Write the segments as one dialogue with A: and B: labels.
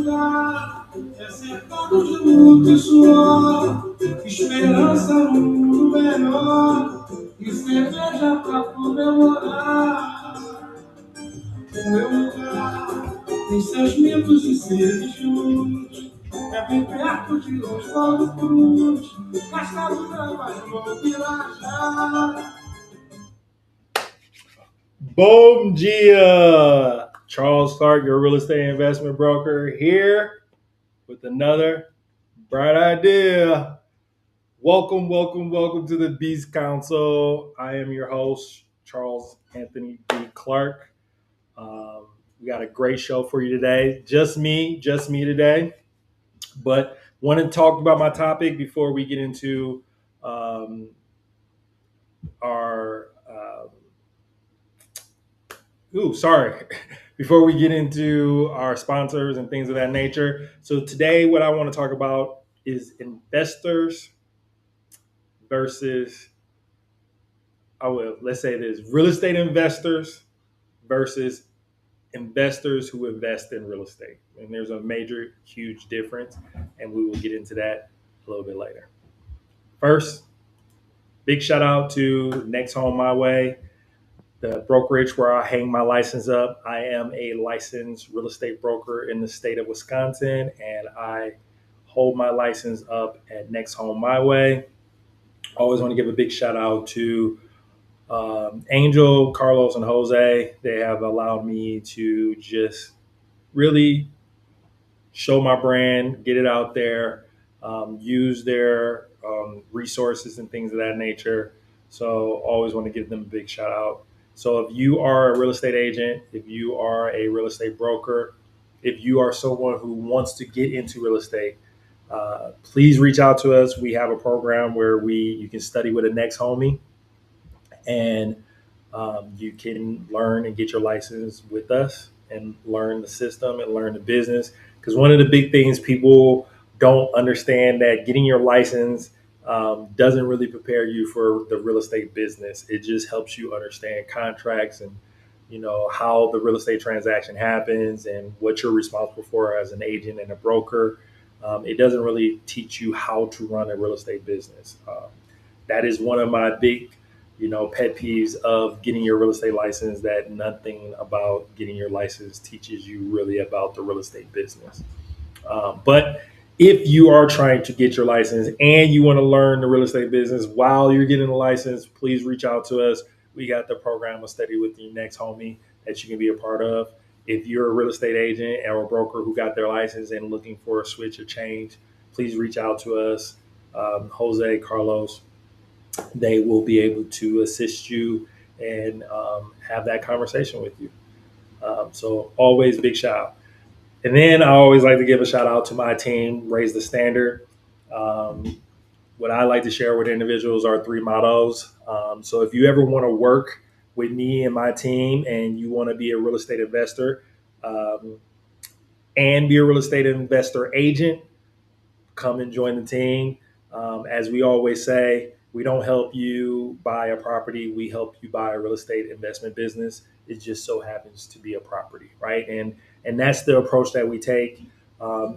A: lugar é cercado de luta e suor, esperança no mundo melhor e cerveja pra comemorar. O meu lugar tem seus mitos e seres de luz, é bem perto de Oswaldo Cruz, Castelo Branco, João Pirajá. Bom dia! Charles Clark, your real estate investment broker, here with another bright idea. Welcome, welcome, welcome to the Beast Council. I am your host, Charles Anthony B. Clark. We got a great show for you today. Just me today. But want to talk about my topic before we get into our before we get into our sponsors and things of that nature. So today what I want to talk about is investors versus, let's say this, real estate investors versus investors who invest in real estate. And there's a major, huge difference, and we will get into that a little bit later. First, big shout out to Next Home My Way, the brokerage where I hang my license up. I am a licensed real estate broker in the state of Wisconsin, and I hold my license up at Next Home My Way. I always want to give a big shout out to Angel, Carlos, and Jose. They have allowed me to just really show my brand, get it out there, use their resources and things of that nature. So always want to give them a big shout out. So if you are a real estate agent, if you are a real estate broker, if you are someone who wants to get into real estate, please reach out to us. We have a program where you can study with a next homie, and you can learn and get your license with us and learn the system and learn the business. Because one of the big things people don't understand, that getting your license doesn't really prepare you for the real estate business. It just helps you understand contracts and how the real estate transaction happens and what you're responsible for as an agent and a broker. It doesn't really teach you how to run a real estate business. That is one of my big pet peeves of getting your real estate license, that nothing about getting your license teaches you really about the real estate business. But if you are trying to get your license and you want to learn the real estate business while you're getting the license, please reach out to us. We got the program of study with your next homie that you can be a part of. If you're a real estate agent or a broker who got their license and looking for a switch or change, please reach out to us. Jose, Carlos, they will be able to assist you and have that conversation with you. So always big shout out. And then I always like to give a shout out to my team, Raise the Standard. What I like to share with individuals are three mottos. So if you ever want to work with me and my team and you want to be a real estate investor and be a real estate investor agent, come and join the team. As we always say, we don't help you buy a property. We help you buy a real estate investment business. It just so happens to be a property, right? And that's the approach that we take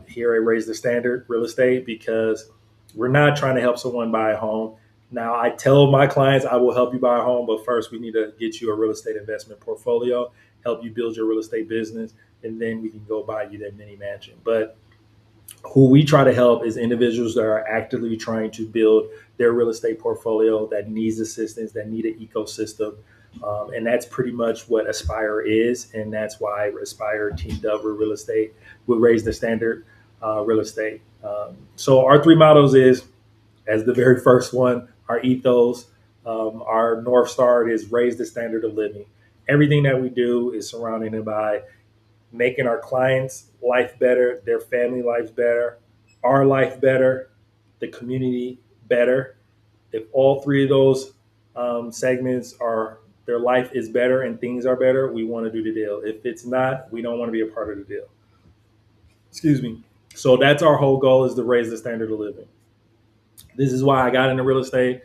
A: here at Raise the Standard Real Estate, because we're not trying to help someone buy a home. Now, I tell my clients I will help you buy a home, but first we need to get you a real estate investment portfolio, help you build your real estate business, and then we can go buy you that mini mansion. But who we try to help is individuals that are actively trying to build their real estate portfolio, that needs assistance, that need an ecosystem. And that's pretty much what Aspire is. And that's why Aspire teamed up with real estate, will Raise the Standard Real Estate. So our three mottos is, as the very first one, our ethos, our North Star is raise the standard of living. Everything that we do is surrounded by making our clients' life better, their family lives better, our life better, the community better. If all three of those segments are, their life is better and things are better, we want to do the deal. If it's not, we don't want to be a part of the deal. Excuse me. So that's our whole goal, is to raise the standard of living. This is why I got into real estate.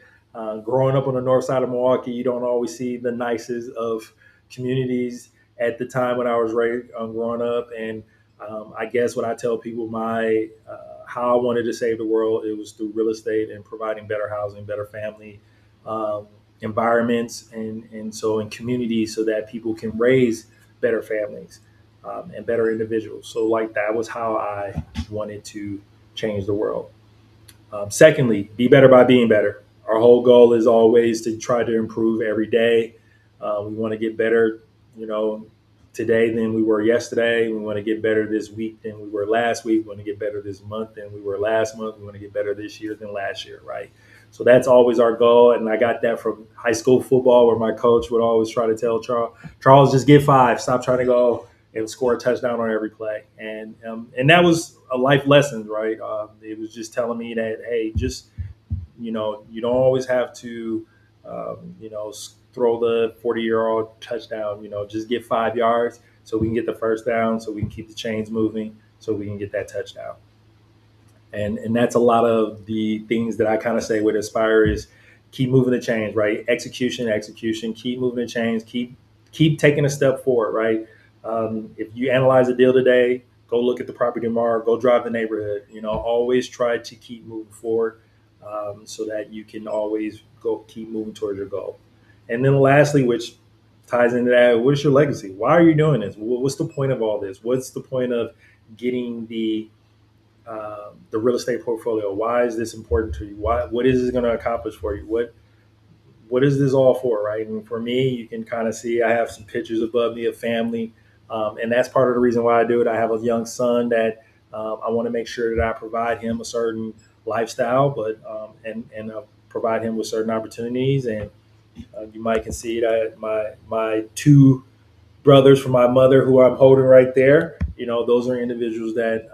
A: Growing up on the north side of Milwaukee, you don't always see the nicest of communities at the time when I was growing up. And I guess what I tell people, my how I wanted to save the world, it was through real estate and providing better housing, better family um, environments, and so in communities, so that people can raise better families and better individuals. So like that was how I wanted to change the world. Secondly, be better by being better. Our whole goal is always to try to improve every day. We want to get better, you know, today than we were yesterday. We want to get better this week than we were last week. We want to get better this month than we were last month. We want to get better this year than last year, right? So that's always our goal. And I got that from high school football, where my coach would always try to tell Charles, just get five. Stop trying to go and score a touchdown on every play. And that was a life lesson, right? It was just telling me that, hey, just, you don't always have to, throw the 40-year-old touchdown. Just get 5 yards so we can get the first down, so we can keep the chains moving, so we can get that touchdown. And that's a lot of the things that I kind of say with Aspire is keep moving the chains, right? Execution, keep moving the chains, keep taking a step forward, right? If you analyze a deal today, go look at the property tomorrow, go drive the neighborhood. Always try to keep moving forward, so that you can always go keep moving towards your goal. And then lastly, which ties into that, what is your legacy? Why are you doing this? What's the point of all this? What's the point of getting the real estate portfolio? Why is this important to you? What is this going to accomplish for you? What is this all for, right? And for me, you can kind of see I have some pictures above me of family, and that's part of the reason why I do it. I have a young son that I want to make sure that I provide him a certain lifestyle, but and provide him with certain opportunities. And you might can see that my two brothers from my mother, who I'm holding right there, those are individuals that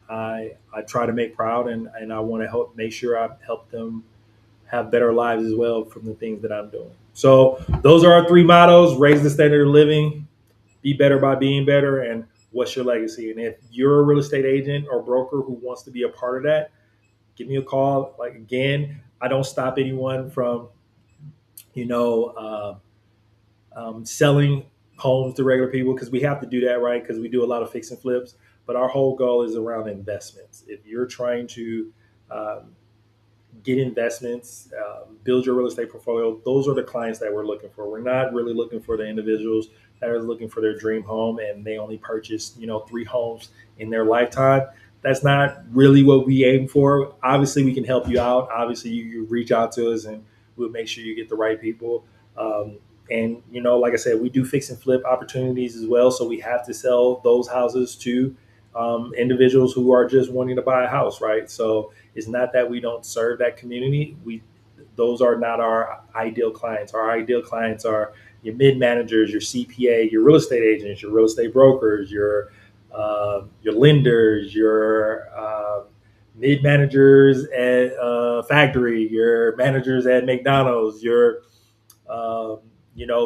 A: I try to make proud, and I want to help make sure I help them have better lives as well from the things that I'm doing. So those are our three mottos: raise the standard of living, be better by being better, and what's your legacy. And if you're a real estate agent or broker who wants to be a part of that, give me a call. Like, again, I don't stop anyone from, you know, selling homes to regular people, because we have to do that, right? Because we do a lot of fix and flips. But our whole goal is around investments. If you're trying to um, get investments, build your real estate portfolio, those are the clients that we're looking for. We're not really looking for the individuals that are looking for their dream home and they only purchase, three homes in their lifetime. That's not really what we aim for. Obviously, we can help you out. Obviously, you reach out to us and we'll make sure you get the right people. And like I said, we do fix and flip opportunities as well. So we have to sell those houses to individuals who are just wanting to buy a house, right? So it's not that we don't serve that community. Those are not our ideal clients. Our ideal clients are your mid managers, your CPA, your real estate agents, your real estate brokers, your lenders, your mid managers at factory, your managers at McDonald's, your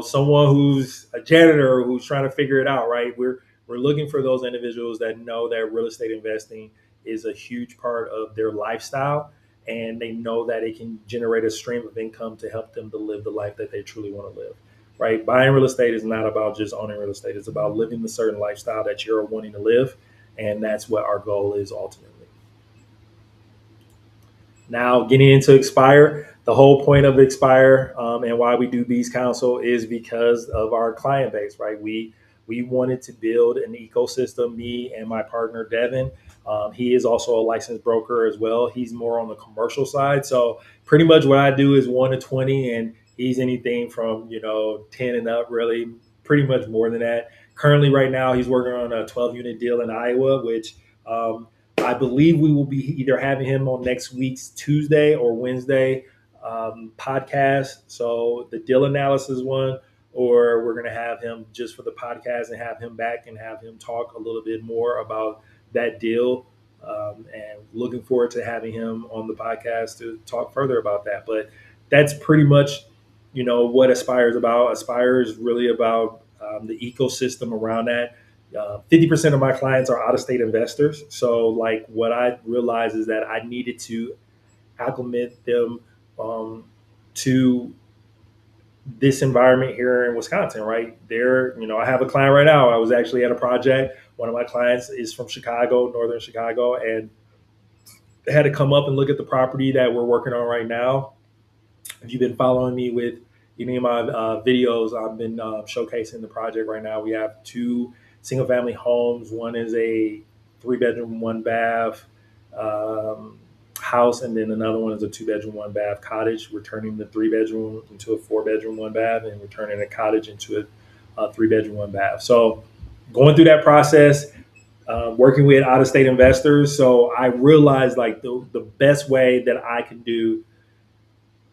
A: someone who's a janitor who's trying to figure it out, right? We're looking for those individuals that know that real estate investing is a huge part of their lifestyle, and they know that it can generate a stream of income to help them to live the life that they truly want to live. Right? Buying real estate is not about just owning real estate. It's about living the certain lifestyle that you're wanting to live, and that's what our goal is ultimately. Now, getting into Expire, the whole point of Expire, and why we do Bees Council is because of our client base, right? We wanted to build an ecosystem. Me and my partner Devin, he is also a licensed broker as well. He's more on the commercial side, so pretty much what I do is 1 to 20, and he's anything from 10 and up, really, pretty much more than that. Currently, right now, he's working on a 12-unit deal in Iowa, which I believe we will be either having him on next week's Tuesday or Wednesday podcast. So the deal analysis one, or we're going to have him just for the podcast and have him back and have him talk a little bit more about that deal. And looking forward to having him on the podcast to talk further about that. But that's pretty much, what Aspire is about. Aspire is really about the ecosystem around that. 50% of my clients are out of state investors. So, like, what I realized is that I needed to acclimate them to this environment here in Wisconsin, right? I have a client right now. I was actually at a project One of my clients is from Chicago, northern Chicago, and they had to come up and look at the property that we're working on right now. If you've been following me with any of my videos, I've been showcasing the project right now. We have two single family homes. One is a 3 bedroom, 1 bath house, and then another one is a 2 bedroom, 1 bath cottage. We're turning the 3 bedroom into a 4 bedroom, 1 bath, and we're turning a cottage into a 3 bedroom, 1 bath. So going through that process, working with out of state investors. So I realized like the best way that I can do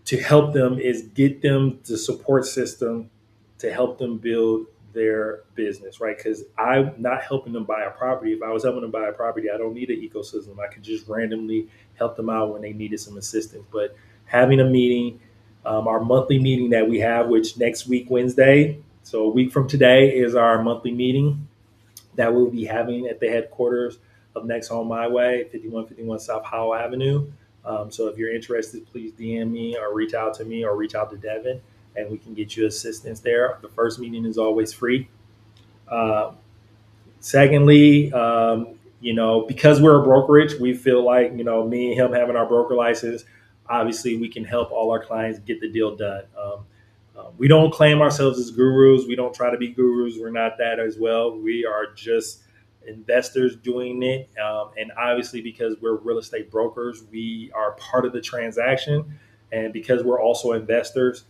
A: to help them is get them the support system to help them build their business, right? Because I'm not helping them buy a property. If I was helping them buy a property, I don't need an ecosystem. I could just randomly help them out when they needed some assistance. But having a meeting, our monthly meeting that we have, which next week, Wednesday, so a week from today is our monthly meeting that we'll be having at the headquarters of Next Home My Way, 5151 South Howell Avenue. So if you're interested, please DM me or reach out to me or reach out to Devin, and we can get you assistance there. The first meeting is always free. Uh, Secondly, because we're a brokerage, we feel like, me and him having our broker license, obviously we can help all our clients get the deal done. We don't claim ourselves as gurus. We don't try to be gurus. We're not that as well. We are just investors doing it. And obviously, because we're real estate brokers, we are part of the transaction. And because we're also investors,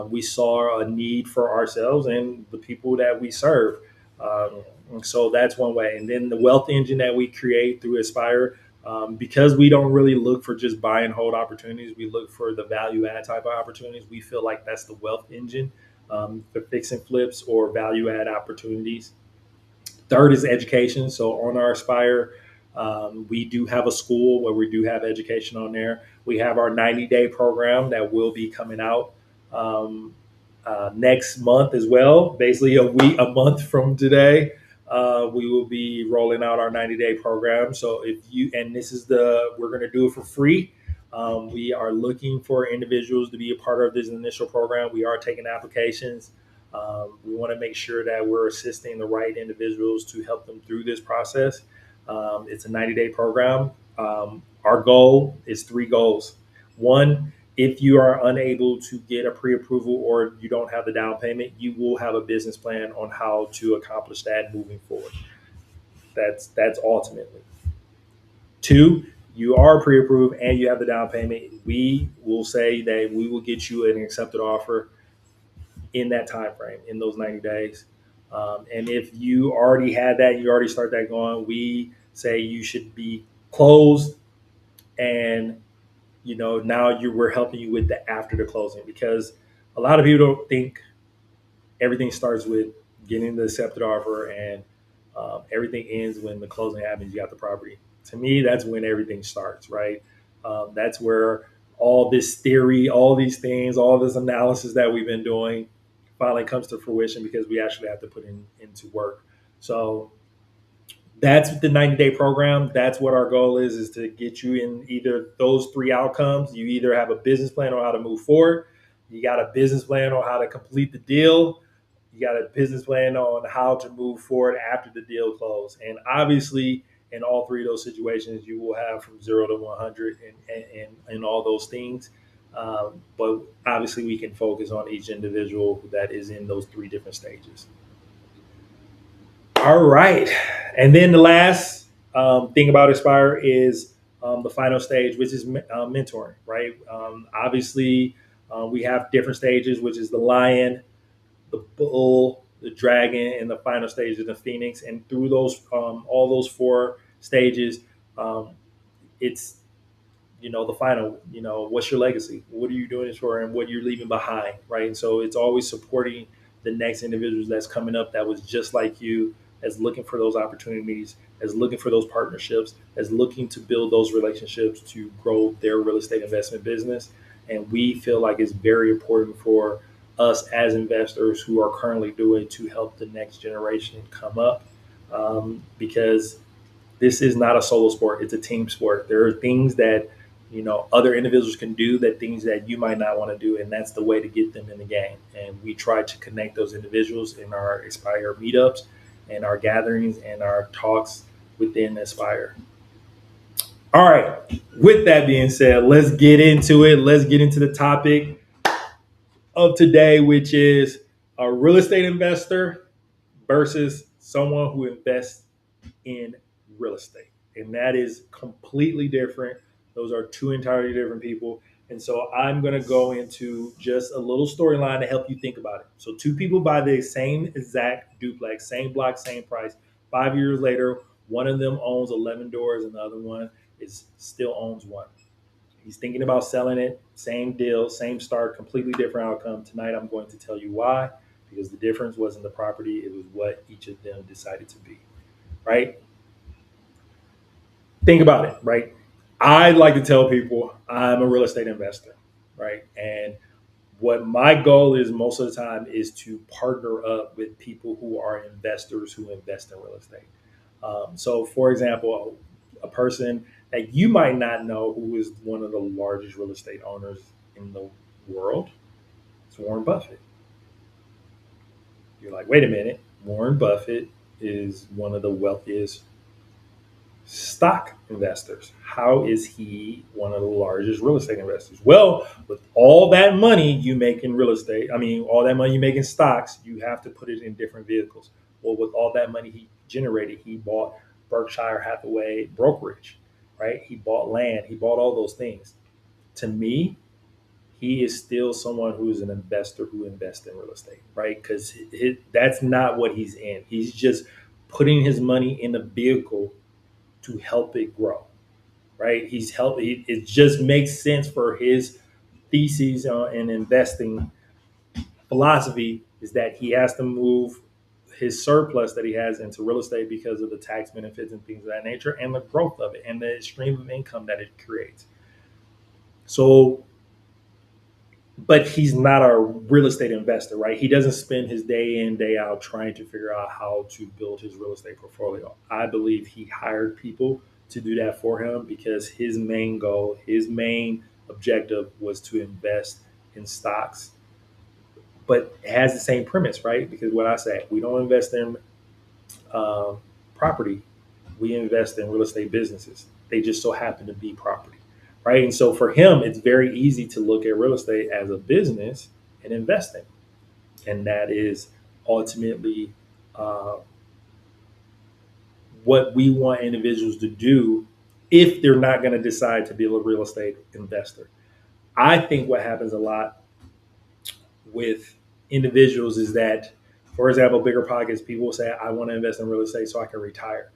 A: we saw a need for ourselves and the people that we serve. So that's one way. And then the wealth engine that we create through Aspire, because we don't really look for just buy and hold opportunities, we look for the value add type of opportunities. We feel like that's the wealth engine for fix and flips or value add opportunities. Third is education. So on our Aspire, we do have a school where we do have education on there. We have our 90-day program that will be coming out next month as well. Basically, a month from today, we will be rolling out our 90-day program. So we're going to do it for free. We are looking for individuals to be a part of this initial program. We are taking applications. We want to make sure that we're assisting the right individuals to help them through this process. It's a 90-day program. Our goal is three goals. One, if you are unable to get a pre-approval or you don't have the down payment, you will have a business plan on how to accomplish that moving forward. That's ultimately. Two, you are pre-approved and you have the down payment. We will say that we will get you an accepted offer in that time frame, in those 90 days. And if you already had that, you already start that going, we say you should be closed, and now we're helping you with the after the closing, because a lot of people don't think everything starts with getting the accepted offer and everything ends when the closing happens. You got the property. To me, that's when everything starts, right? That's where all this theory, all these things, all this analysis that we've been doing finally comes to fruition, because we actually have to put into work. So that's the 90-day program. That's what our goal is to get you in either those three outcomes. You either have a business plan on how to move forward, you got a business plan on how to complete the deal, you got a business plan on how to move forward after the deal close. And obviously, in all three of those situations, you will have from 0 to 100 and all those things. But obviously, we can focus on each individual that is in those three different stages. All right. And then the last thing about Aspire is the final stage, which is mentoring, right? Obviously, we have different stages, which is the lion, the bull, the dragon, and the final stage is the phoenix. And through those, all those four stages, um, it's the final. What's your legacy? What are you doing this for, and what you're leaving behind, right? And so it's always supporting the next individuals that's coming up that was just like you, as looking for those opportunities, as looking for those partnerships, as looking to build those relationships to grow their real estate investment business. And we feel like it's very important for us as investors who are currently doing to help the next generation come up, because this is not a solo sport, it's a team sport. There are things that other individuals can do, that things that you might not want to do, and that's the way to get them in the game. And we try to connect those individuals in our Aspire meetups, and our gatherings and our talks within Aspire. All right. With that being said, let's get into it. Let's get into the topic of today, which is a real estate investor versus someone who invests in real estate. And that is completely different. Those are two entirely different people. And so I'm going to go into just a little storyline to help you think about it. So, two people buy the same exact duplex, same block, same price. 5 years later, one of them owns 11 doors and the other one is still owns one. He's thinking about selling it. Same deal, same start, completely different outcome. Tonight, I'm going to tell you why, because the difference wasn't the property, it was what each of them decided to be, right? Think about it, right? I like to tell people I'm a real estate investor, right? And what my goal is most of the time is to partner up with people who are investors who invest in real estate. So, for example, a person that you might not know who is one of the largest real estate owners in the world is Warren Buffett. You're like, wait a minute, Warren Buffett is one of the wealthiest stock investors. How is he one of the largest real estate investors? Well, with all that money you make in real estate, I mean, all that money you make in stocks, you have to put it in different vehicles. Well, with all that money he generated, he bought Berkshire Hathaway brokerage, right? He bought land, he bought all those things. To me, he is still someone who is an investor who invests in real estate, right? Because that's not what he's in. He's just putting his money in a vehicle to help it grow, right? He's helping. It just makes sense for his theses in investing philosophy is that he has to move his surplus that he has into real estate because of the tax benefits and things of that nature and the growth of it and the stream of income that it creates. So, but he's not a real estate investor, right? He doesn't spend his day in, day out trying to figure out how to build his real estate portfolio. I believe he hired people to do that for him because his main goal, his main objective was to invest in stocks. But it has the same premise, right? Because what I say, we don't invest in uh, property, we invest in real estate businesses. They just so happen to be property, right? And so for him, it's very easy to look at real estate as a business and invest in. And that is ultimately uh, what we want individuals to do if they're not going to decide to be a real estate investor. I think what happens a lot with individuals is that, for example, bigger pockets, people will say, I want to invest in real estate so I can retire.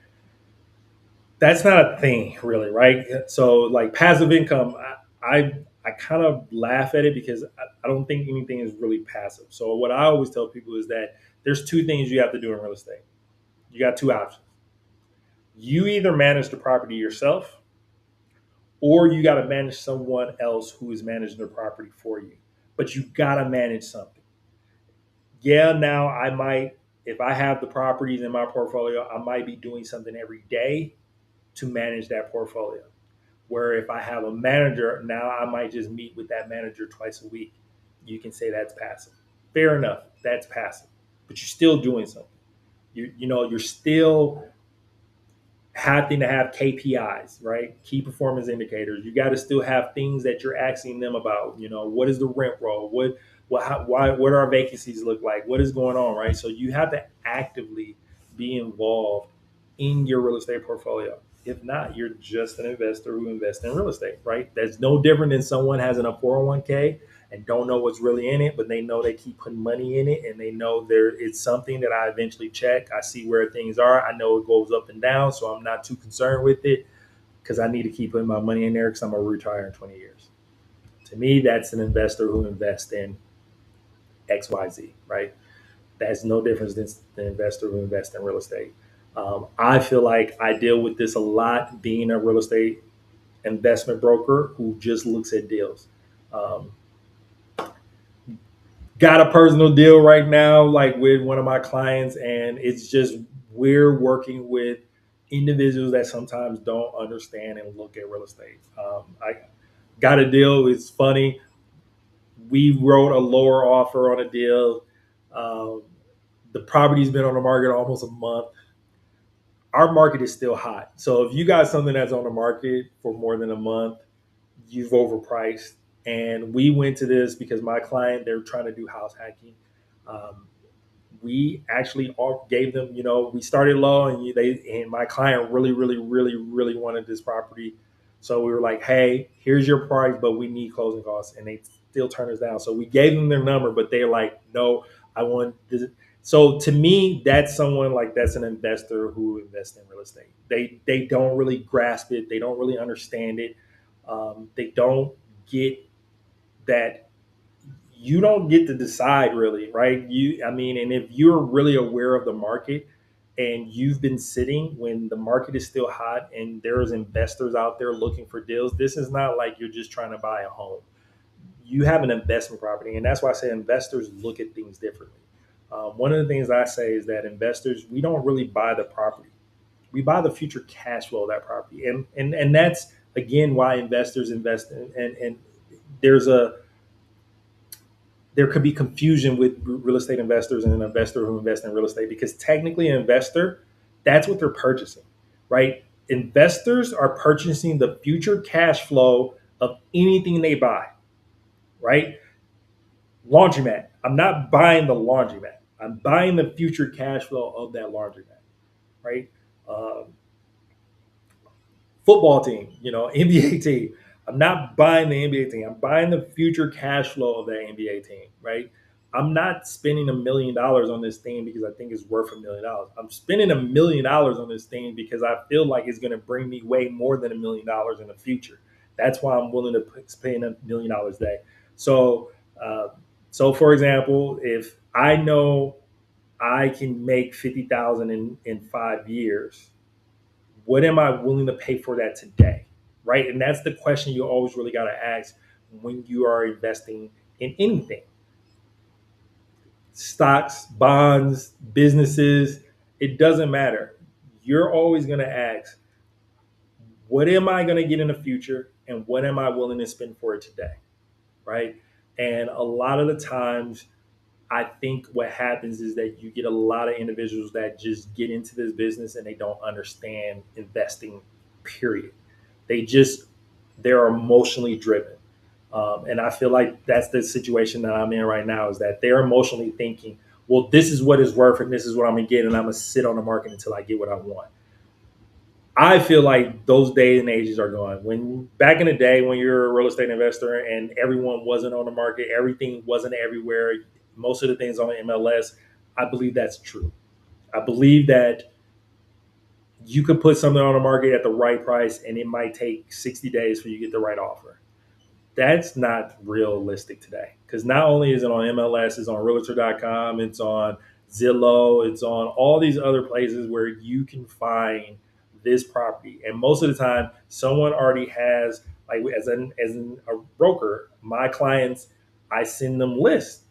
A: That's not a thing really, right? So like passive income, I kind of laugh at it because I don't think anything is really passive. So what I always tell people is that there's two things you have to do in real estate. You got two options. You either manage the property yourself or you got to manage someone else who is managing the property for you. But you got to manage something. Yeah, now I might, if I have the properties in my portfolio, I might be doing something every day to manage that portfolio. Where if I have a manager, now I might just meet with that manager twice a week. You can say that's passive. Fair enough, that's passive. But you're still doing something. You're still having to have KPIs, right? Key performance indicators. You got to still have things that you're asking them about. What is the rent roll? What are our vacancies look like? What is going on, right? So you have to actively be involved in your real estate portfolio. If not, you're just an investor who invests in real estate, right? That's no different than someone has in a 401k and don't know what's really in it, but they know they keep putting money in it and they know there it's something that I eventually check. I see where things are. I know it goes up and down, so I'm not too concerned with it because I need to keep putting my money in there because I'm gonna retire in 20 years. To me, that's an investor who invests in XYZ, right? That's no difference than the investor who invests in real estate. I feel like I deal with this a lot being a real estate investment broker who just looks at deals. Um, got a personal deal right now, like with one of my clients, and it's just we're working with individuals that sometimes don't understand and look at real estate. I got a deal. It's funny. We wrote a lower offer on a deal. Um, The property's been on the market almost a month. Our market is still hot. So if you got something that's on the market for more than a month, you've overpriced. And we went to this because my client, they're trying to do house hacking. Um, we actually all gave them, we started low, and my client really, really, really, really wanted this property. So we were like, hey, here's your price, but we need closing costs. And they still turned us down. So we gave them their number, but they're like, no, I want this. So to me, that's someone like that's an investor who invests in real estate. They don't really grasp it. They don't really understand it. They don't get that you don't get to decide really, right? And if you're really aware of the market and you've been sitting when the market is still hot and there's investors out there looking for deals, this is not like you're just trying to buy a home. You have an investment property, and that's why I say investors look at things differently. One of the things I say is that investors, we don't really buy the property, we buy the future cash flow of that property, and that's again why investors invest in, and there's a there could be confusion with real estate investors and an investor who invests in real estate, because technically an investor, that's what they're purchasing, right? Investors are purchasing the future cash flow of anything they buy, right? Laundromat, I'm not buying the laundromat, I'm buying the future cash flow of that laundromat, right? um, Football team, NBA team. I'm not buying the NBA team. I'm buying the future cash flow of that NBA team, right? I'm not spending $1 million on this thing because I think it's worth $1 million. I'm spending $1 million on this thing because I feel like it's going to bring me way more than $1 million in the future. That's why I'm willing to spend $1 million a day. So, uh, so for example, if I know I can make 50,000 in 5 years, what am I willing to pay for that today? Right. And that's the question you always really got to ask when you are investing in anything: stocks, bonds, businesses. It doesn't matter. You're always going to ask, what am I going to get in the future? And what am I willing to spend for it today? Right. And a lot of the times, I think what happens is that you get a lot of individuals that just get into this business and they don't understand investing, period. They're emotionally driven. And I feel like that's the situation that I'm in right now, is that they're emotionally thinking, well, this is what it's worth and this is what I'm going to get. And I'm going to sit on the market until I get what I want. I feel like those days and ages are gone. When back in the day, when you're a real estate investor and everyone wasn't on the market, everything wasn't everywhere, most of the things on the MLS, I believe that's true. I believe that you could put something on the market at the right price and it might take 60 days for you to get the right offer. That's not realistic today, because not only is it on MLS, it's on realtor.com, it's on Zillow, it's on all these other places where you can find this property. And most of the time, someone already has, like a broker, my clients, I send them lists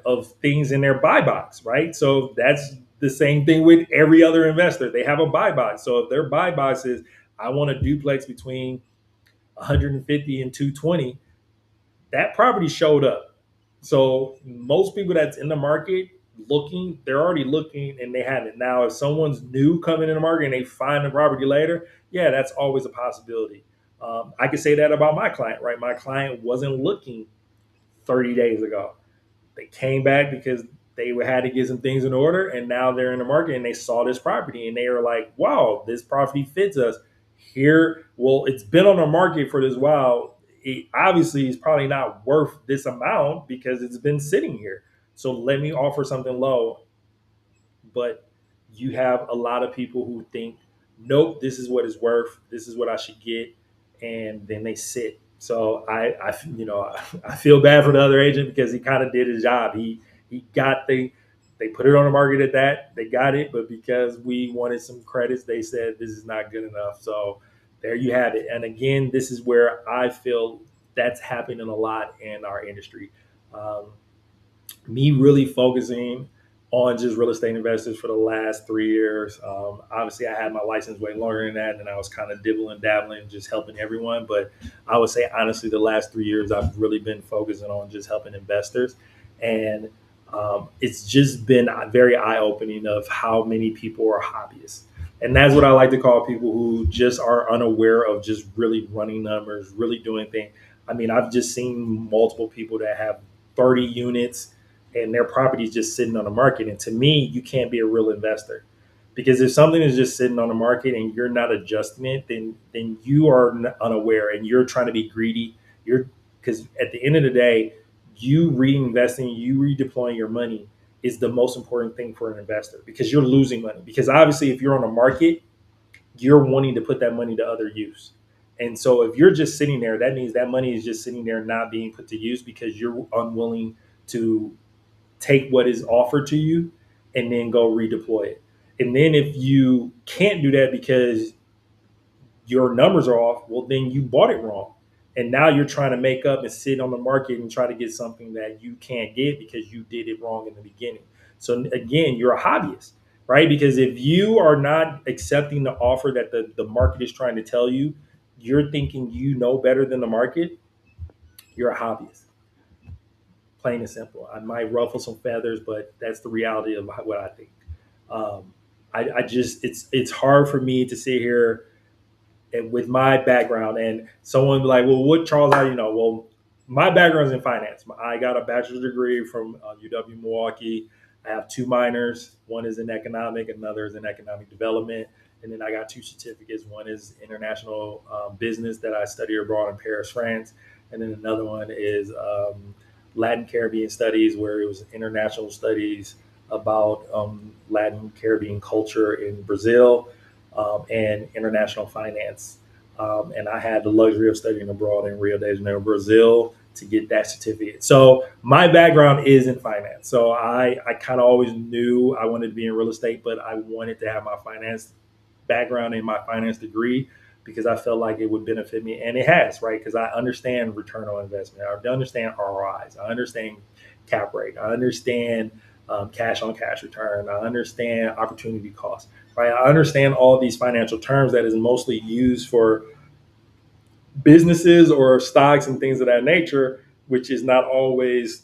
A: of things in their buy box, right? So that's the same thing with every other investor. They have a buy box. So if their buy box is, I want a duplex between 150 and 220, that property showed up. So most people that's in the market looking, they're already looking and they have it. Now, if someone's new coming in the market and they find the property later, yeah, that's always a possibility. I could say that about my client, right? My client wasn't looking 30 days ago. They came back because they had to get some things in order, and now they're in the market and they saw this property and they were like, wow, this property fits us here. Well, it's been on the market for this while. It obviously is probably not worth this amount because it's been sitting here. So let me offer something low. But you have a lot of people who think, nope, this is what it's worth. This is what I should get. And then they sit. So I feel bad for the other agent because he kind of did his job. He got they put it on the market at that. They got it, but because we wanted some credits, they said this is not good enough. So there you have it. And again, this is where I feel that's happening a lot in our industry. Um, Me really focusing on just real estate investors for the last 3 years. Obviously, I had my license way longer than that, and I was kind of dibbling, dabbling, just helping everyone. But I would say, honestly, the last 3 years, I've really been focusing on just helping investors. And It's just been very eye opening of how many people are hobbyists. And that's what I like to call people who just are unaware of just really running numbers, really doing things. I mean, I've just seen multiple people that have 30 units and their property is just sitting on the market. And to me, you can't be a real investor because if something is just sitting on the market and you're not adjusting it, then you are unaware and you're trying to be greedy. You're because at the end of the day, you reinvesting, you redeploying your money is the most important thing for an investor because you're losing money. Because obviously, if you're on a market, you're wanting to put that money to other use. And so if you're just sitting there, that means that money is just sitting there not being put to use because you're unwilling to take what is offered to you and then go redeploy it. And then if you can't do that because your numbers are off, well, then you bought it wrong. And now you're trying to make up and sit on the market and try to get something that you can't get because you did it wrong in the beginning. So again, you're a hobbyist, right? Because if you are not accepting the offer that the market is trying to tell you, you're thinking you know better than the market, you're a hobbyist. Plain and simple. I might ruffle some feathers, but that's the reality of what I think. I just it's hard for me to sit here and with my background and someone be like, well, what Charles, how do you know? Well, my background is in finance. I got a bachelor's degree from UW Milwaukee. I have two minors. One is in economic, another is in economic development. And then I got two certificates. One is international business that I studied abroad in Paris, France. And then another one is Latin Caribbean studies, where it was international studies about Latin Caribbean culture in Brazil and international finance. And I had the luxury of studying abroad in Rio de Janeiro, Brazil, to get that certificate. So my background is in finance. So I kind of always knew I wanted to be in real estate, but I wanted to have my finance background and my finance degree because I felt like it would benefit me. And it has, right? Because I understand return on investment. I understand ROIs. I understand cap rate. I understand cash on cash return. I understand opportunity cost, right? I understand all these financial terms that is mostly used for businesses or stocks and things of that nature, which is not always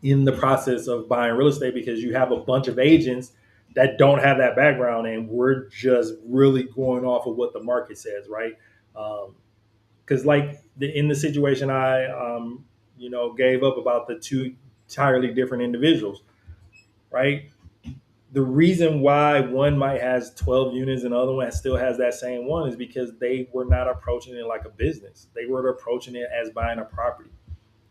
A: in the process of buying real estate because you have a bunch of agents that don't have that background and we're just really going off of what the market says, right? Because like in the situation I gave up about the two entirely different individuals, right? The reason why one might has 12 units and the other one still has that same one is because they were not approaching it like a business. They were approaching it as buying a property.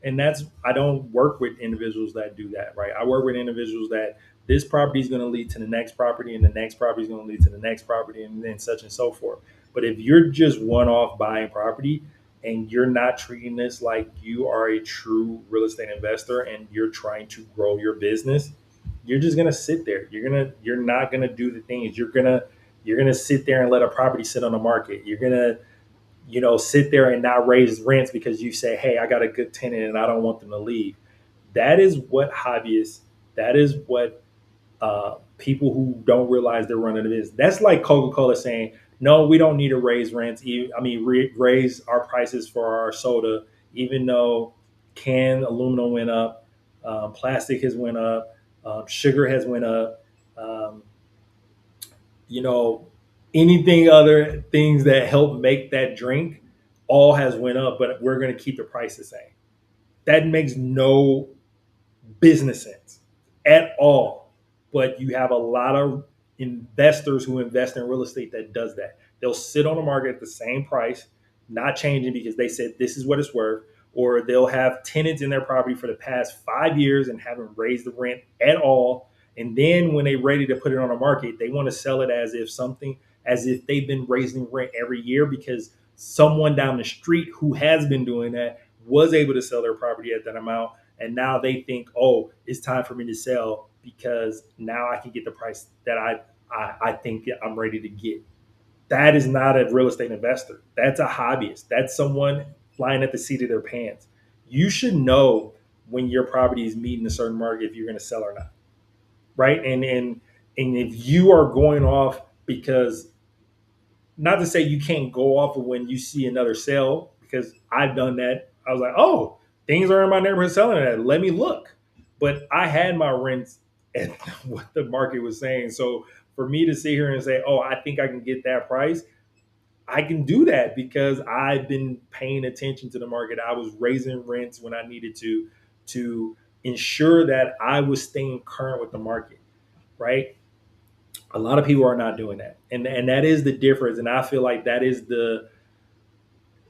A: And that's I don't work with individuals that do that, right? I work with individuals that this property is going to lead to the next property and the next property is going to lead to the next property and then such and so forth. But if you're just one off buying property and you're not treating this like you are a true real estate investor and you're trying to grow your business, you're just going to sit there. You're not going to do the things. You're going to sit there and let a property sit on the market. You're going to sit there and not raise rents because you say, hey, I got a good tenant and I don't want them to leave. That is what hobbyists, that is what people who don't realize they're running a business. That's like Coca-Cola saying, no, we don't need to raise rents. Raise our prices for our soda, even though can aluminum went up, plastic has went up, sugar has went up. Um, you know, anything other things that help make that drink all has went up, but we're going to keep the price the same. That makes no business sense at all. But you have a lot of investors who invest in real estate that does that. They'll sit on the market at the same price, not changing because they said this is what it's worth, or they'll have tenants in their property for the past 5 years and haven't raised the rent at all. And then when they're ready to put it on the market, they want to sell it as if they've been raising rent every year because someone down the street who has been doing that was able to sell their property at that amount and now they think, oh, it's time for me to sell because now I can get the price that I think I'm ready to get. That is not a real estate investor. That's a hobbyist. That's someone flying at the seat of their pants. You should know when your property is meeting a certain market if you're going to sell or not, right? And if you are going off because not to say you can't go off of when you see another sale because I've done that. I was like, oh, things are in my neighborhood selling at. Let me look. but I had my rents at what the market was saying. So for me to sit here and say, "Oh, I think I can get that price," I can do that because I've been paying attention to the market. I was raising rents when I needed to ensure that I was staying current with the market, right? A lot of people are not doing that. And that is the difference. And I feel like that is the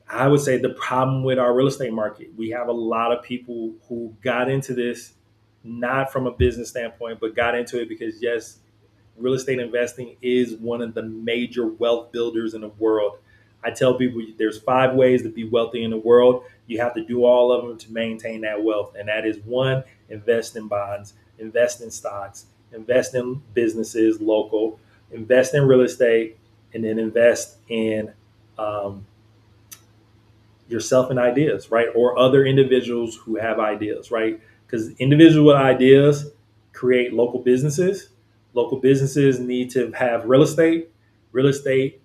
A: I would say the problem with our real estate market. We have a lot of people who got into this not from a business standpoint, but got into it because yes, real estate investing is one of the major wealth builders in the world. I tell people there's 5 ways to be wealthy in the world. You have to do all of them to maintain that wealth. And that is one, invest in bonds, invest in stocks, invest in businesses, local, invest in real estate, and then invest in um, yourself and ideas, right? Or other individuals who have ideas, right? Because individuals with ideas create local businesses. Local businesses need to have real estate. Real estate,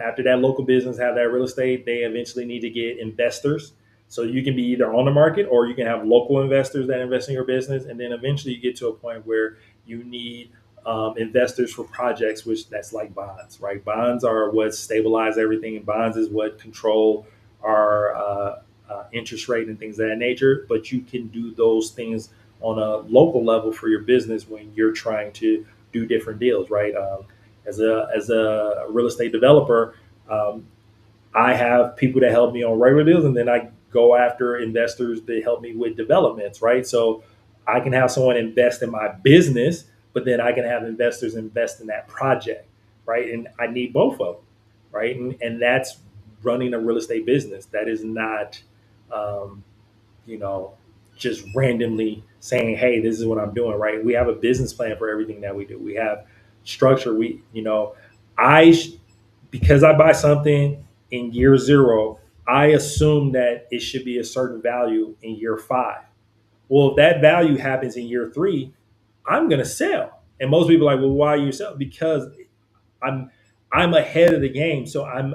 A: after that local business have that real estate, they eventually need to get investors. So you can be either on the market or you can have local investors that invest in your business. And then eventually you get to a point where you need investors for projects, which that's like bonds, right? Bonds are what stabilize everything. Bonds is what control our interest rate and things of that nature. But you can do those things on a local level for your business when you're trying to do different deals, right? As a real estate developer, um, I have people that help me on regular deals, and then I go after investors that help me with developments, right? So I can have someone invest in my business, but then I can have investors invest in that project, right? And I need both of them, right? And that's running a real estate business. That is not, um, you know, just randomly saying, "Hey, this is what I'm doing." Right? We have a business plan for everything that we do. We have structure. I because I buy something in year zero, I assume that it should be a certain value in year five. Well, if that value happens in year three, I'm gonna sell. And most people are like, "Well, why you sell?" Because I'm I'm ahead of the game, so I'm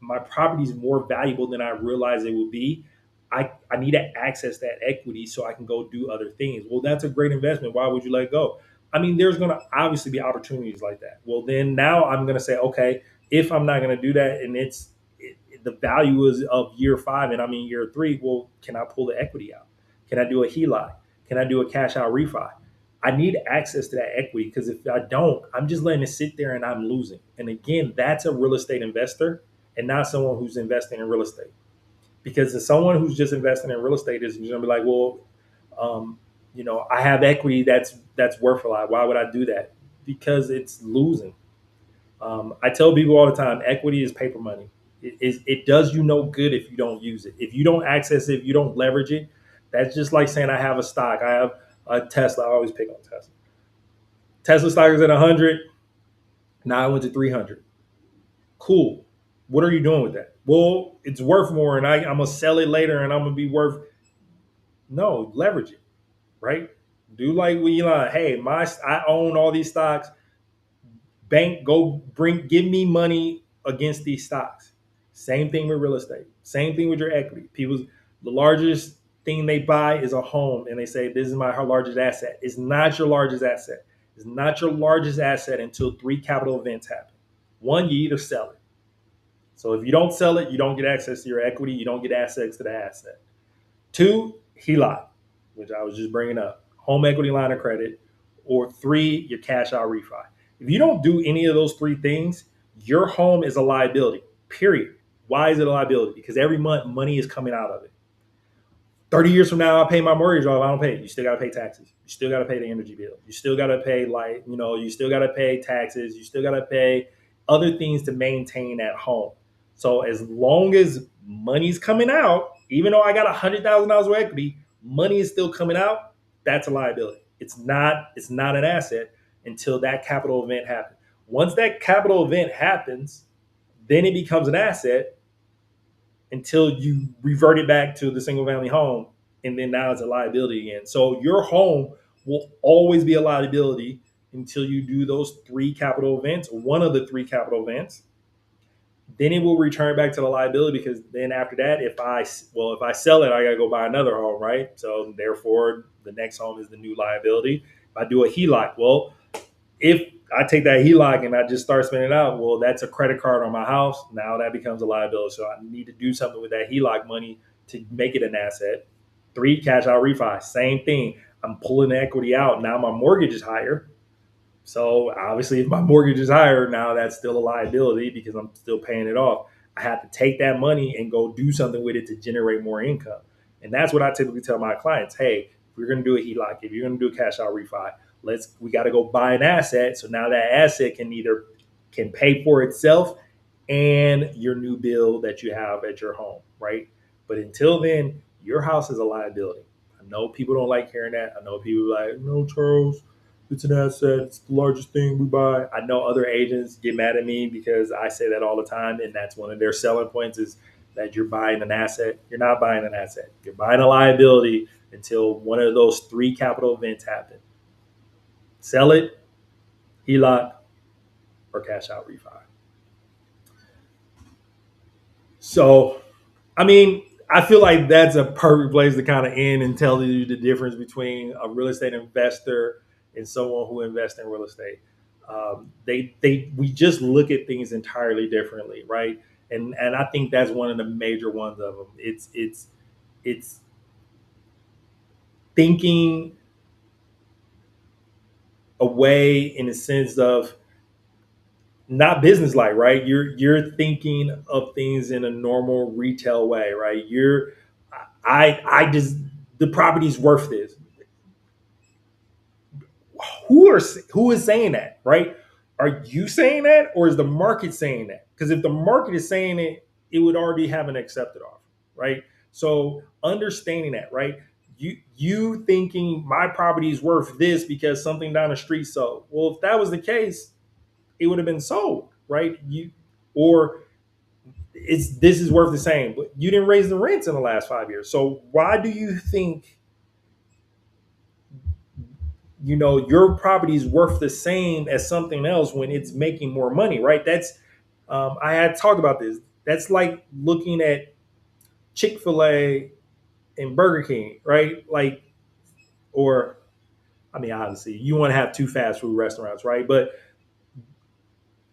A: my property is more valuable than I realized it would be. I need to access that equity so I can go do other things. Well, that's a great investment. Why would you let go? I mean, there's going to obviously be opportunities like that. Well, then now I'm going to say, okay, if I'm not going to do that, and the value is of year five, and I'm in year three, well, can I pull the equity out? Can I do a HELOC? Can I do a cash out refi? I need access to that equity because if I don't, I'm just letting it sit there and I'm losing. And again, that's a real estate investor and not someone who's investing in real estate. Because if someone who's just investing in real estate is going to be like, well, I have equity that's worth a lot. Why would I do that? Because it's losing. I tell people all the time, equity is paper money. It does you no good if you don't use it. If you don't access it, if you don't leverage it, that's just like saying I have a stock. I have a Tesla. I always pick on Tesla. Tesla stock is at 100. Now I went to 300. Cool. What are you doing with that? Well, it's worth more, and I'm gonna sell it later, and I'm gonna be worth. No, leverage it, right? Do like we Elon. Hey, I own all these stocks. Bank, go give me money against these stocks. Same thing with real estate. Same thing with your equity. The largest thing they buy is a home, and they say this is my largest asset. It's not your largest asset. It's not your largest asset until three capital events happen. One, you either sell it. So if you don't sell it, you don't get access to your equity. You don't get access to the asset. Two, HELOC, which I was just bringing up, home equity line of credit. Or three, your cash out refi. If you don't do any of those three things, your home is a liability, period. Why is it a liability? Because every month money is coming out of it. 30 years from now, I pay my mortgage off. I don't pay it. You still got to pay taxes. You still got to pay the energy bill. You still got to pay, you still got to pay taxes. You still got to pay other things to maintain that home. So as long as money's coming out, even though I got $100,000 of equity, money is still coming out. That's a liability. It's not. It's not an asset until that capital event happens. Once that capital event happens, then it becomes an asset until you revert it back to the single family home, and then now it's a liability again. So your home will always be a liability until you do those three capital events, one of the three capital events. then it will return back to the liability, because then after that, if I sell it, I got to go buy another home, right? So therefore, the next home is the new liability. If I do a HELOC, well, if I take that HELOC and I just start spending it out, well, that's a credit card on my house. Now that becomes a liability. So I need to do something with that HELOC money to make it an asset. Three, cash out refi, same thing. I'm pulling the equity out. Now my mortgage is higher. So obviously, if my mortgage is higher, now that's still a liability because I'm still paying it off. I have to take that money and go do something with it to generate more income. And that's what I typically tell my clients. Hey, if we're going to do a HELOC, if you're going to do a cash out refi, we got to go buy an asset. So now that asset can pay for itself and your new bill that you have at your home, right? But until then, your house is a liability. I know people don't like hearing that. I know people are like, no, Charles, it's an asset. It's the largest thing we buy. I know other agents get mad at me because I say that all the time, and that's one of their selling points is that you're buying an asset. You're not buying an asset. You're buying a liability until one of those three capital events happen. Sell it, HELOC, or cash out refi. So, I mean, I feel like that's a perfect place to kind of end and tell you the difference between a real estate investor and someone who invests in real estate. We just look at things entirely differently, right? And I think that's one of the major ones of them. It's thinking away in the sense of not business like, right? You're thinking of things in a normal retail way, right? I just the property's worth this. Who is saying that, right? Are you saying that, or is the market saying that? Because if the market is saying it, it would already have an accepted offer, right? So understanding that, right? You thinking my property is worth this because something down the street sold. Well, if that was the case, it would have been sold, right? Or it's this is worth the same, but you didn't raise the rents in the last 5 years. So why do you think your property is worth the same as something else when it's making more money, right? That's I had talked about this. That's like looking at Chick-fil-A and Burger King, right? Like, or I mean, obviously you want to have two fast food restaurants, right? But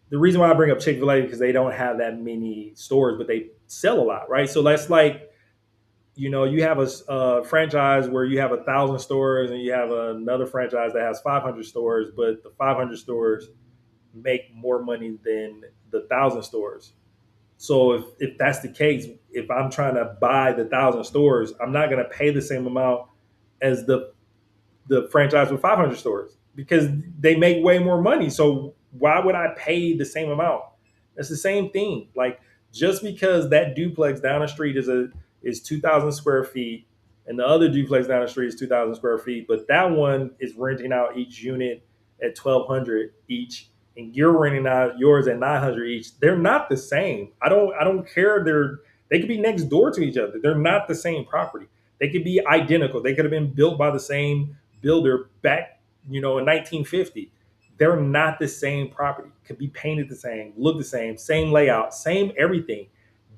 A: the reason why I bring up Chick-fil-A is because they don't have that many stores, but they sell a lot, right? So that's like, you have a franchise where you have 1,000 stores, and you have another franchise that has 500 stores, but the 500 stores make more money than the 1,000 stores. So if that's the case, if I'm trying to buy the 1,000 stores, I'm not going to pay the same amount as the franchise with 500 stores because they make way more money. So why would I pay the same amount? It's the same thing. Like, just because that duplex down the street is 2,000 square feet, and the other duplex down the street is 2,000 square feet, but that one is renting out each unit at 1,200 each, and you're renting out yours at 900 each. They're not the same. I don't care. They could be next door to each other. They're not the same property. They could be identical. They could have been built by the same builder back, in 1950. They're not the same property. Could be painted the same, look the same layout, same everything.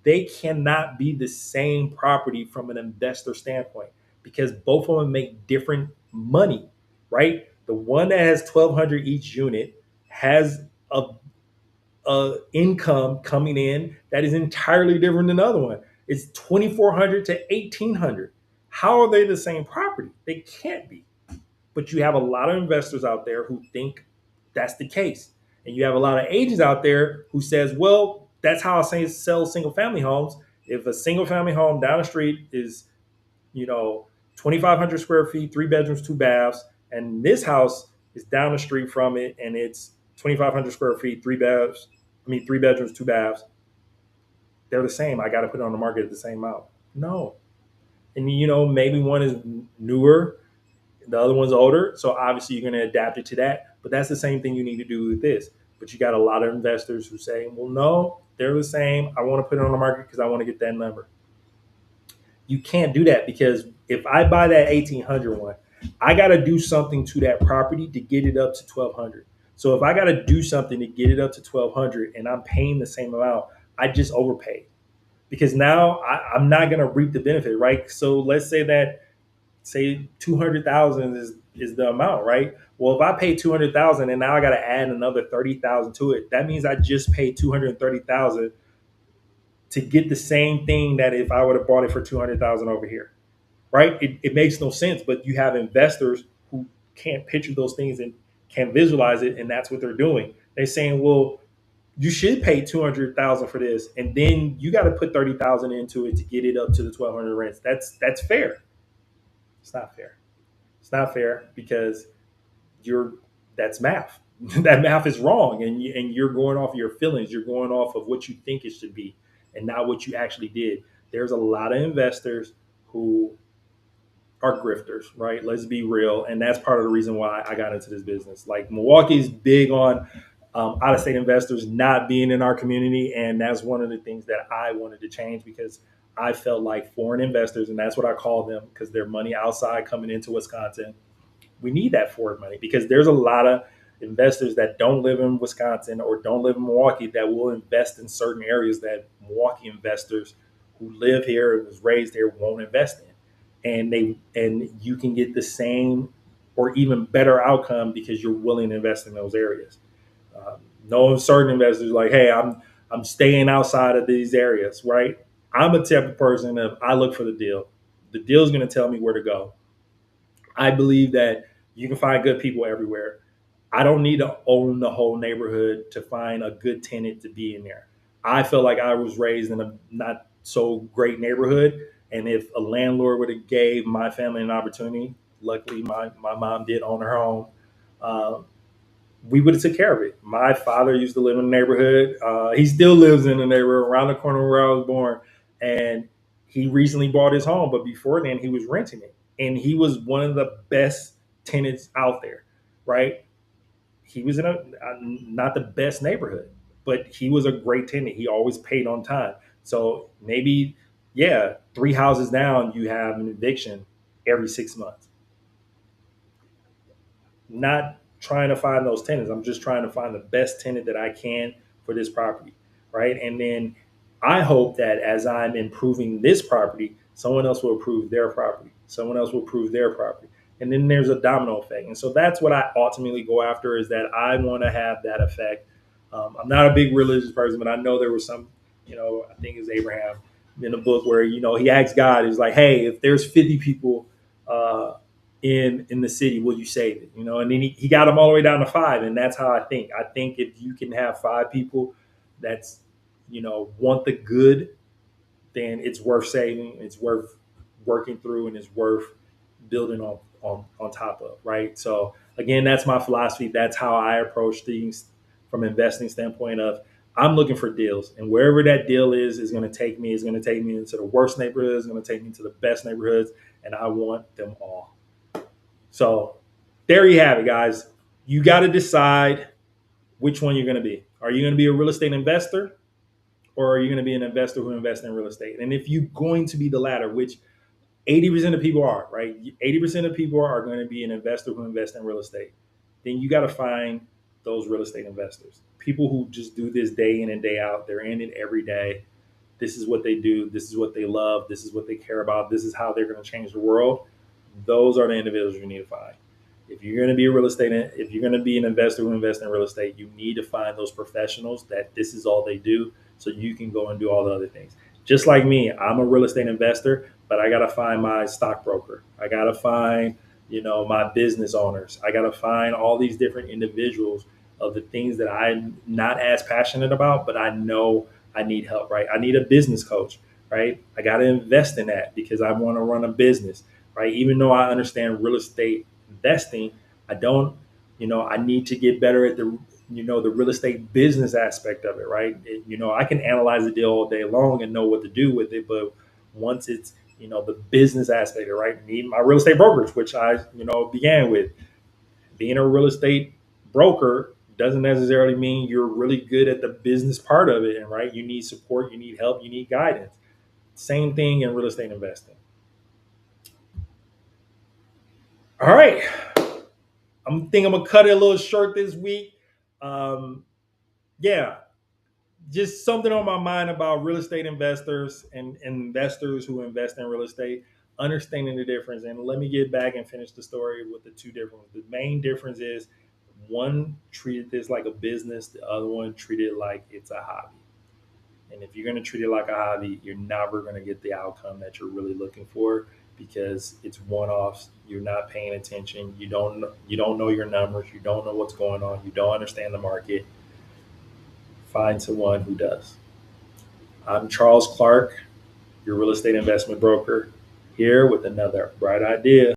A: They cannot be the same property from an investor standpoint because both of them make different money, right? The one that has 1,200 each unit has a income coming in that is entirely different than the other one. It's 2,400 to 1,800. How are they the same property? They can't be. But you have a lot of investors out there who think that's the case. And you have a lot of agents out there who says, well, that's how I sell single family homes. If a single family home down the street is, 2,500 square feet, 3 bedrooms, 2 baths, and this house is down the street from it and it's 2,500 square feet, 3 bedrooms, 2 baths, they're the same. I got to put it on the market at the same amount. No. And, maybe one is newer, the other one's older, so obviously you're going to adapt it to that. But that's the same thing you need to do with this. But you got a lot of investors who say, well, no, they're the same. I want to put it on the market because I want to get that number. You can't do that because if I buy that 1,800 one, I got to do something to that property to get it up to 1,200. So if I got to do something to get it up to 1,200 and I'm paying the same amount, I just overpaid because now I'm not going to reap the benefit, right? So let's say that say 200,000 is the amount, right? Well, if I pay 200,000 and now I got to add another 30,000 to it, that means I just paid 230,000 to get the same thing that if I would have bought it for 200,000 over here, right? It makes no sense, but you have investors who can't picture those things and can't visualize it, and that's what they're doing. They're saying, well, you should pay 200,000 for this, and then you got to put 30,000 into it to get it up to the 1,200 rents. That's fair. It's not fair. It's not fair because you're that's math. That math is wrong, and you're going off of your feelings. You're going off of what you think it should be, and not what you actually did. There's a lot of investors who are grifters, right? Let's be real, and that's part of the reason why I got into this business. Like Milwaukee's big on out of state investors not being in our community, and that's one of the things that I wanted to change because I felt like foreign investors, and that's what I call them because they're money outside coming into Wisconsin. We need that foreign money because there's a lot of investors that don't live in Wisconsin or don't live in Milwaukee that will invest in certain areas that Milwaukee investors who live here and was raised here won't invest in. And you can get the same or even better outcome because you're willing to invest in those areas. No certain investors like, hey, I'm staying outside of these areas, right? I'm a type of person of I look for the deal. The deal is going to tell me where to go. I believe that you can find good people everywhere. I don't need to own the whole neighborhood to find a good tenant to be in there. I feel like I was raised in a not so great neighborhood, and if a landlord would have gave my family an opportunity, luckily my mom did own her home. Uh, we would have took care of it. My father used to live in the neighborhood. He still lives in the neighborhood around the corner where I was born, and he recently bought his home. But before then, he was renting it, and he was one of the best tenants out there. Right? He was in a not the best neighborhood, but he was a great tenant. He always paid on time. So maybe, yeah, three houses down, you have an eviction every 6 months. Not trying to find those tenants. I'm just trying to find the best tenant that I can for this property, right? And then I hope that as I'm improving this property, someone else will improve their property. Someone else will improve their property. And then there's a domino effect. And so that's what I ultimately go after is that I want to have that effect. I'm not a big religious person, but I know there was some, I think it's Abraham in the book where, he asked God, he's like, hey, if there's 50 people in the city, will you save it? And then he got them all the way down to five, and that's how I think if you can have five people that's want the good, then it's worth saving, it's worth working through, and it's worth building on top of, right? So again, that's my philosophy. That's how I approach things from investing standpoint of I'm looking for deals, and wherever that deal is going to take me, is going to take me into the worst neighborhoods, going to take me to the best neighborhoods, and I want them all. So there you have it, guys. You got to decide which one you're going to be. Are you going to be a real estate investor, or are you going to be an investor who invests in real estate? And if you're going to be the latter, which 80% of people are, right? 80% of people are going to be an investor who invests in real estate. Then you got to find those real estate investors, people who just do this day in and day out. They're in it every day. This is what they do. This is what they love. This is what they care about. This is how they're going to change the world. Those are the individuals you need to find. If you're going to be a real estate, if you're going to be an investor who invests in real estate, you need to find those professionals that this is all they do, so you can go and do all the other things. Just like me, I'm a real estate investor, but I got to find my stockbroker. I got to find, my business owners. I got to find all these different individuals of the things that I'm not as passionate about, but I know I need help, right? I need a business coach, right? I got to invest in that because I want to run a business, right? Even though I understand real estate investing, I don't, I need to get better at the real estate business aspect of it, right? I can analyze the deal all day long and know what to do with it, but once it's, the business aspect, right? Need my real estate brokerage, which I, began with. Being a real estate broker doesn't necessarily mean you're really good at the business part of it, and right? You need support, you need help, you need guidance. Same thing in real estate investing. All right. I'm gonna cut it a little short this week. Um, yeah, just something on my mind about real estate investors and investors who invest in real estate, understanding the difference. And let me get back and finish the story with the two different. The main difference is one treated this like a business, the other one treated like it's a hobby. And if you're going to treat it like a hobby, you're never going to get the outcome that you're really looking for because it's one-offs. You're not paying attention. You don't know your numbers. You don't know what's going on. You don't understand the market. Find someone who does. I'm Charles Clark, your real estate investment broker, here with another bright idea.